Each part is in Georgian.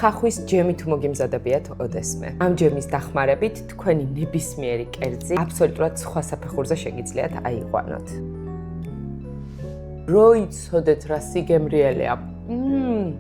ხახვის ჯემი თუ მოგიმზადებიათ ოდესმე. ამ ჯემის დახმარებით თქვენი ნებისმიერი კერძი აბსოლუტურად სხვა საფეხურზე შეგიძლიათ აიყვანოთ. რო იცოდეთ რა სიგემრიელეა.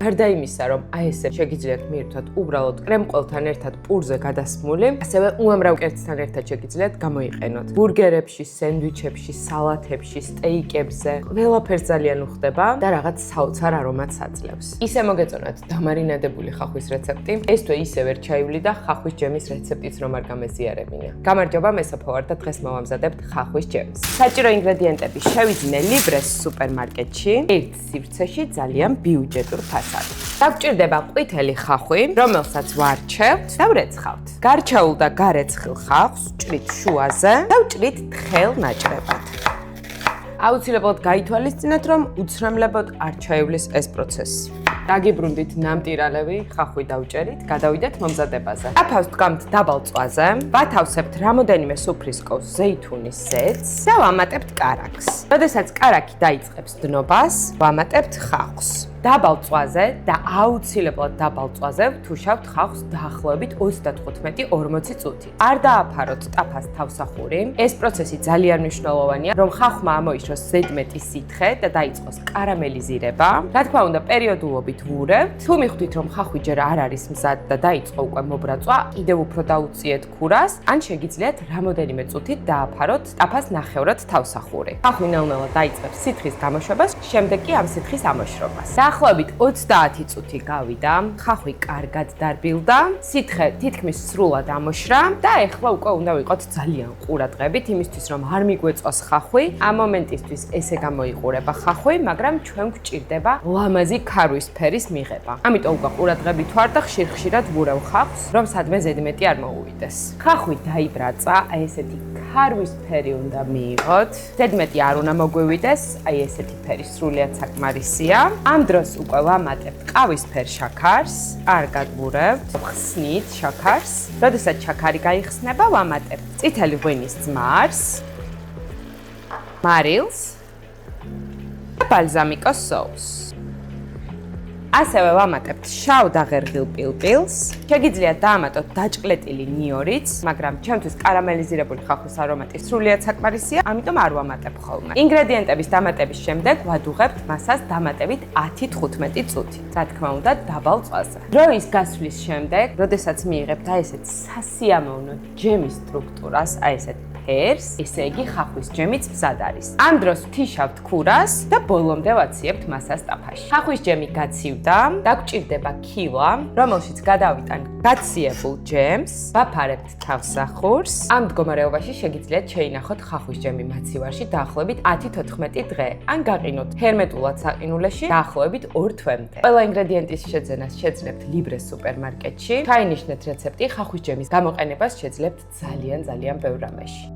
გარდა იმისა, რომ აი ესე შეგიძლიათ მიირთვათ უბრალოდ კრემყველთან ერთად პურზე გადასმული, ასევე უამრავ კერძთან ერთად შეგიძლიათ გამოიყენოთ. ბურგერებში, სენდვიჩებში, სალათებში, სტეიკებზე, ყველაფერს ძალიან უხდება და რაღაც საოცარ არომატს აძლევს. ისე მოგეწონათ დამარინადებული ხახვის რეცეპტი, ეს თუ ისე ვერ ჩაივლი და ხახვის ჯემის რეცეპტიც რომ არ გამეზიარებინა. გამარჯობა, მე სოფო ვარ და დღეს მოვამზადებთ ხახვის ჯემს. საჭირო ინგრედიენტები შევიძინე Libres სუპერმარკეტში, ერთ სივრცეში ძალიან ბიუჯეტურ ფასად. Დაგჭირდება ყვითელი ხახვი, რომელსაც ვარჩევთ და ვრეცხავთ. გარჩეულ და გარეცხილ ხახვს ვჭრით შუაზე და ვჭრით თხელ ნაჭრებად. აუცილებლად გაითვალისწინეთ, რომ უცრემლებოდ არ ჩაივლის ეს პროცესი. დაგიბრუნდით ნამტირალევი, ხახვი დავჭერით, გადავიდეთ მომზადებაზე. დაფას ვდგამთ დაბალ წვაზე, ვათავსებთ რამოდენიმე სუფრისკოს ზეითუნის ზეთს და ვამატებთ კარაქს. როდესაც კარაქი დაიწყებს დნობას, ვამატებთ ხახვს. დაბალ წვაზე და აუცილებლად დაბალ წვაზე ვთუშავთ ხახვს დაახლოებით 35-40 წუთი. არ დააფაროთ ტაფას თავსახური. ეს პროცესი ძალიან მნიშვნელოვანია, რომ ხახვმა ამოიშროს ზედმეტი სითხე და დაიწყოს კარამელიზირება. რა თქმა უნდა, პერიოდულობით ვურევთ. თუ მიხვდით, რომ ხახვი ჯერ არ არის მზად და დაიწყო უკვე მობრაწვა, კიდევ უფრო დაუწიეთ ქურას, ან შეგიძლიათ რამოდენიმე წუთით დააფაროთ ტაფას ნახევრად თავსახური. ხახვი ნელ-ნელა დაიწყებს სითხის გამოშვებას, შემდეგ კი ამ სითხის ამოშრობას. დაახლოებით 30 წუთი გავიდა, ხახვი კარგად დარბილდა, სითხე თითქმის სრულად ამოშრა და ეხლა უკვე უნდა ვიყოთ ძალიან ყურადღებით იმისთვის, რომ არ მიგვეწოს ხახვი. ამ მომენტისთვის ესე გამოიყურება ხახვი, მაგრამ ჩვენ გვჭირდება ლამაზი ქარვის ფერის მიღება. ამიტომ უკვე ყურადღებით ვარ და ხშირ-ხშირად ვურავ ხახვს, რომ სადმე ზედმეტი არ მოუვიდეს. ხახვი დაიბრაწყა, აი ესეთი ქარვის ფერი უნდა მიიღოთ. ზედმეტი არ უნდა მოგვივიდეს, აი ესეთი ფერი სრულიად საკმარისია. ამ დროს უკვე ვამატებთ ყავისფერ შაქარს, კარგად ვურავთ, ხსნით შაქარს. როდესაც შაქარი გაიხსნება, ვამატებთ წითელი ღვინის ძმარს, მარილს და ბალზამიკოს соуს. ასევე ვამატებთ შავ და ღერღილ პილპილს. შეგიძლიათ დაამატოთ დაჭყლეტილი ნიორიც, მაგრამ ჩემთვის კარამელიზირებული ხახვის არომატი სრულიად საკმარისია, ამიტომ არ ვამატებ ხოლმე. ინგრედიენტების დამატების შემდეგ ვადუღებთ მასას დამატებით 10-15 წუთი. რა თქმა უნდა, დაბალ წვაზე. დროის გასვლის შემდეგ, როდესაც მიიღებთ აი ესეთ სასიამოვნო ჯემის სტრუქტურას, აი ესეთ ფერს, ესე იგი ხახვის ჯემიც მზად არის. ამ დროს ვთიშავთ ქურას და ბოლომდე ვაციებთ მასას ტაფაში. ხახვის ჯემი გაცივდა, დაგჭირდება ქილა, რომელშიც გადავიტან გაციებულ ჯემს, ვაფარებთ თავსახურს. ამ მდგომარეობაში შეგიძლიათ შეინახოთ ხახვის ჯემი მაცივარში დაახლოებით 10-14 დღე, ან გაყინოთ ჰერმეტულად საყინულეში დაახლოებით 2 თვემდე. ყველა ინგრედიენტის შეძენას შეძლებთ Libres სუპერმარკეტში. ჩაინიშნეთ რეცეპტი, ხახვის ჯემის გამოყენებას შეძლებთ ძალიან ბევრ რამეში.